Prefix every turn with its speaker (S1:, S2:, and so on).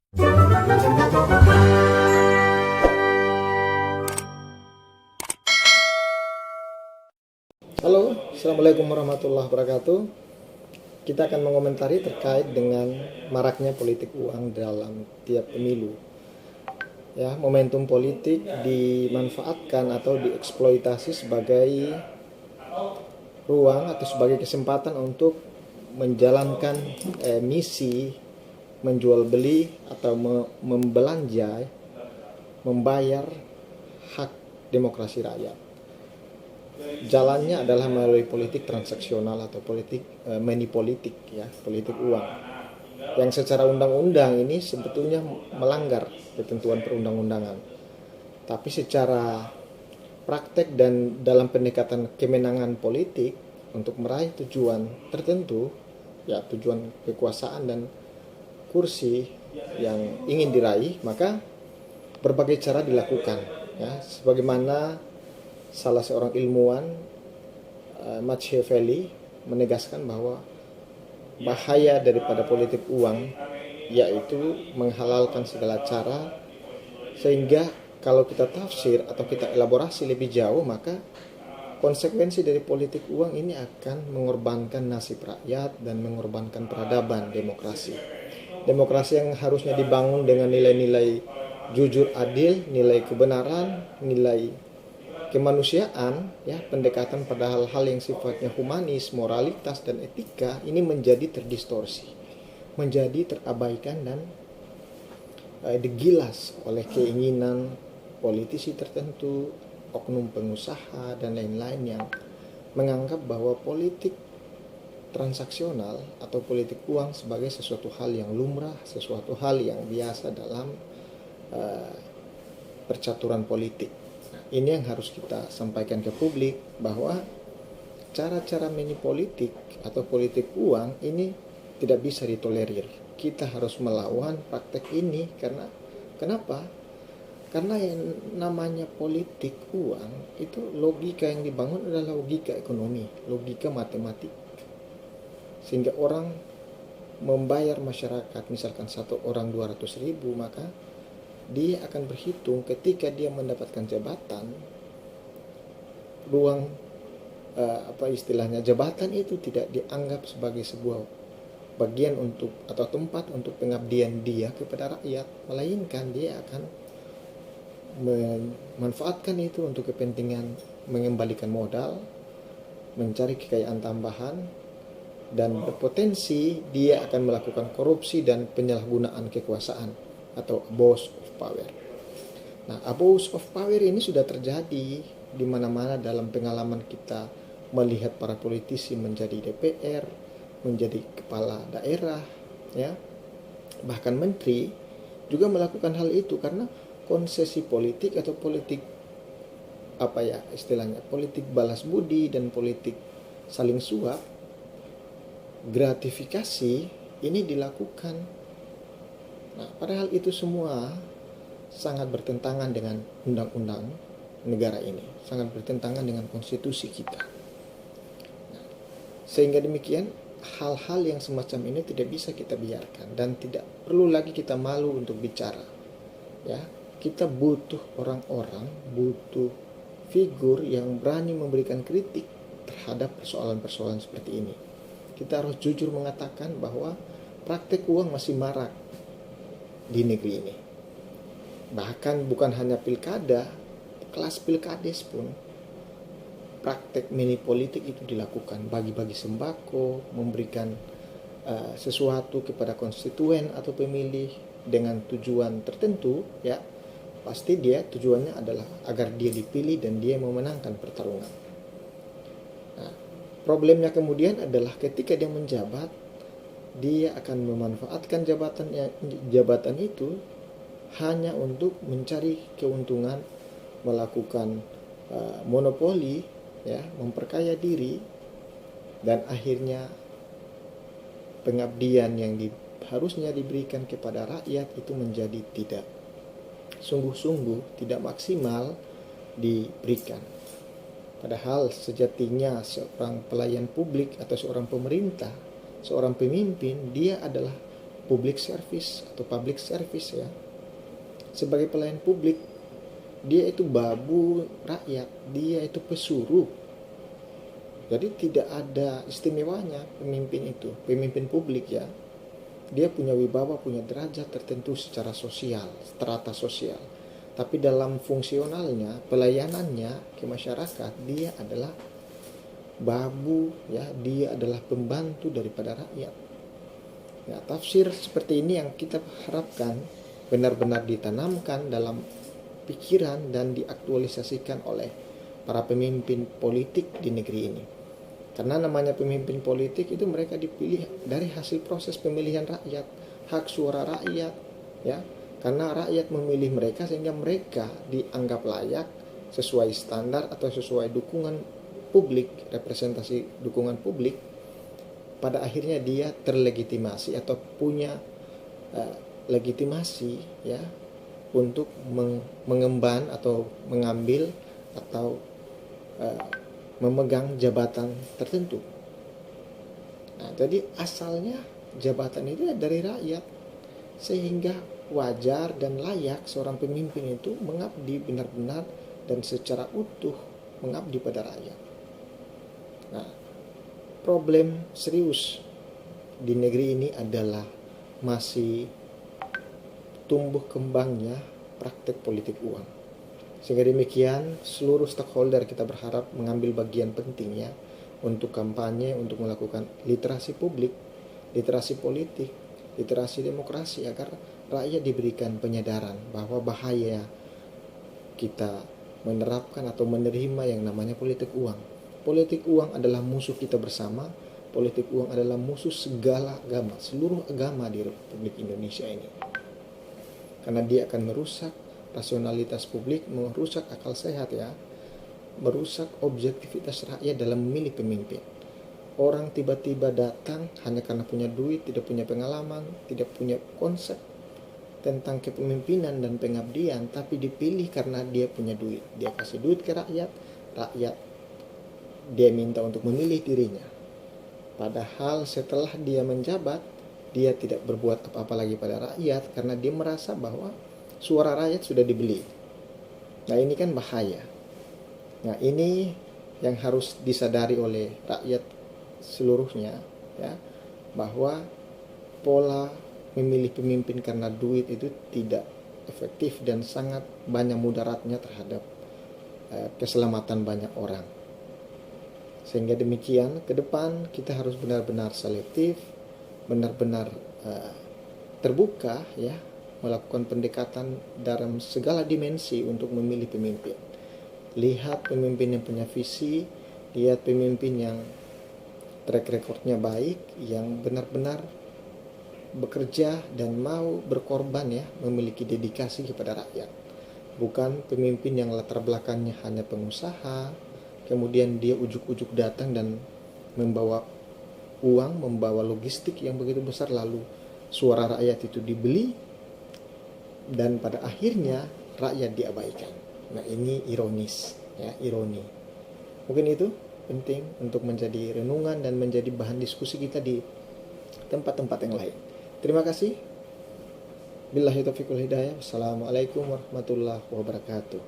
S1: Halo, Assalamualaikum warahmatullahi wabarakatuh. Kita akan mengomentari terkait dengan maraknya politik uang dalam tiap pemilu. Ya, momentum politik dimanfaatkan atau dieksploitasi sebagai ruang atau sebagai kesempatan untuk menjalankan misi menjual beli atau membelanja, membayar hak demokrasi rakyat. Jalannya adalah melalui politik transaksional atau politik money politik, ya, politik uang, yang secara undang-undang ini sebetulnya melanggar ketentuan perundang-undangan. Tapi secara praktek dan dalam pendekatan kemenangan politik untuk meraih tujuan tertentu, ya tujuan kekuasaan dan kursi yang ingin diraih, maka berbagai cara dilakukan, ya, sebagaimana salah seorang ilmuwan Machiavelli menegaskan bahwa bahaya daripada politik uang yaitu menghalalkan segala cara, sehingga kalau kita tafsir atau kita elaborasi lebih jauh, maka konsekuensi dari politik uang ini akan mengorbankan nasib rakyat dan mengorbankan peradaban demokrasi. Demokrasi yang harusnya dibangun dengan nilai-nilai jujur adil, nilai kebenaran, nilai kemanusiaan, ya, pendekatan pada hal-hal yang sifatnya humanis, moralitas dan etika, ini menjadi terdistorsi, menjadi terabaikan dan digilas oleh keinginan politisi tertentu, oknum pengusaha dan lain-lain yang menganggap bahwa politik transaksional atau politik uang sebagai sesuatu hal yang lumrah, sesuatu hal yang biasa dalam percaturan politik. Ini yang harus kita sampaikan ke publik, bahwa cara-cara politik atau politik uang ini tidak bisa ditolerir. Kita harus melawan praktek ini karena kenapa? Karena yang namanya politik uang itu logika yang dibangun adalah logika ekonomi, logika matematik. Sehingga orang membayar masyarakat, misalkan satu orang 200.000, maka dia akan berhitung ketika dia mendapatkan jabatan, ruang jabatan itu tidak dianggap sebagai sebuah bagian untuk atau tempat untuk pengabdian dia kepada rakyat, melainkan dia akan memanfaatkan itu untuk kepentingan mengembalikan modal, mencari kekayaan tambahan, dan berpotensi dia akan melakukan korupsi dan penyalahgunaan kekuasaan atau abuse of power. Nah, abuse of power ini sudah terjadi di mana-mana dalam pengalaman kita melihat para politisi menjadi DPR, menjadi kepala daerah, ya, bahkan menteri juga melakukan hal itu karena konsesi politik atau politik politik balas budi dan politik saling suap, gratifikasi ini dilakukan. Nah, padahal itu semua sangat bertentangan dengan undang-undang negara ini, sangat bertentangan dengan konstitusi kita. Nah, sehingga demikian hal-hal yang semacam ini tidak bisa kita biarkan dan tidak perlu lagi kita malu untuk bicara. Ya, kita butuh orang-orang, butuh figur yang berani memberikan kritik terhadap persoalan-persoalan seperti ini. Kita harus jujur mengatakan bahwa praktek uang masih marak di negeri ini. Bahkan bukan hanya pilkada, kelas pilkades pun praktek politik itu dilakukan, bagi-bagi sembako, memberikan sesuatu kepada konstituen atau pemilih dengan tujuan tertentu, ya, pasti dia tujuannya adalah agar dia dipilih dan dia memenangkan pertarungan. Nah, problemnya kemudian adalah ketika dia menjabat, dia akan memanfaatkan jabatan itu hanya untuk mencari keuntungan, melakukan monopoli, ya, memperkaya diri, dan akhirnya pengabdian yang harusnya diberikan kepada rakyat itu menjadi tidak sungguh-sungguh, tidak maksimal diberikan. Padahal sejatinya seorang pelayan publik atau seorang pemerintah, seorang pemimpin, dia adalah public service atau public service ya. Sebagai pelayan publik, dia itu babu rakyat, dia itu pesuruh. Jadi tidak ada istimewanya pemimpin itu, pemimpin publik ya. Dia punya wibawa, punya derajat tertentu secara sosial, strata sosial. Tapi dalam fungsionalnya, pelayanannya ke masyarakat, dia adalah babu ya, dia adalah pembantu daripada rakyat. Ya, tafsir seperti ini yang kita harapkan benar-benar ditanamkan dalam pikiran dan diaktualisasikan oleh para pemimpin politik di negeri ini. Karena namanya pemimpin politik itu mereka dipilih dari hasil proses pemilihan rakyat, hak suara rakyat ya. Karena rakyat memilih mereka sehingga mereka dianggap layak sesuai standar atau sesuai dukungan publik, representasi dukungan publik. Pada akhirnya dia terlegitimasi atau punya legitimasi ya untuk mengemban atau mengambil atau memegang jabatan tertentu. Nah, jadi asalnya jabatan itu dari rakyat, sehingga wajar dan layak seorang pemimpin itu mengabdi benar-benar dan secara utuh mengabdi pada rakyat. Nah, problem serius di negeri ini adalah masih tumbuh kembangnya praktek politik uang. Sehingga demikian seluruh stakeholder kita berharap mengambil bagian pentingnya untuk kampanye, untuk melakukan literasi publik, literasi politik, literasi demokrasi agar rakyat diberikan penyadaran bahwa bahaya kita menerapkan atau menerima yang namanya politik uang. Politik uang adalah musuh kita bersama. Politik uang adalah musuh segala agama, seluruh agama di Republik Indonesia ini. Karena dia akan merusak rasionalitas publik, merusak akal sehat ya, merusak objektivitas rakyat dalam memilih pemimpin. Orang tiba-tiba datang hanya karena punya duit, tidak punya pengalaman, tidak punya konsep tentang kepemimpinan dan pengabdian, tapi dipilih karena dia punya duit. Dia kasih duit ke rakyat, rakyat dia minta untuk memilih dirinya. Padahal setelah dia menjabat, dia tidak berbuat apa-apa lagi pada rakyat karena dia merasa bahwa suara rakyat sudah dibeli. Nah, ini kan bahaya. Nah, ini yang harus disadari oleh rakyat seluruhnya ya, bahwa pola memilih pemimpin karena duit itu tidak efektif dan sangat banyak mudaratnya terhadap keselamatan banyak orang. Sehingga demikian ke depan kita harus benar-benar selektif, benar-benar terbuka ya, melakukan pendekatan dalam segala dimensi untuk memilih pemimpin. Lihat pemimpin yang punya visi, lihat pemimpin yang track recordnya baik, yang benar-benar bekerja dan mau berkorban ya, memiliki dedikasi kepada rakyat. Bukan pemimpin yang latar belakangnya hanya pengusaha, kemudian dia ujuk-ujuk datang dan membawa uang, membawa logistik yang begitu besar, lalu suara rakyat itu dibeli dan pada akhirnya rakyat diabaikan. Nah, ini ironis ya, ironi. Mungkin itu penting untuk menjadi renungan dan menjadi bahan diskusi kita di tempat-tempat yang lain. Terima kasih. Billahi taufiq wal hidayah. Wassalamualaikum warahmatullahi wabarakatuh.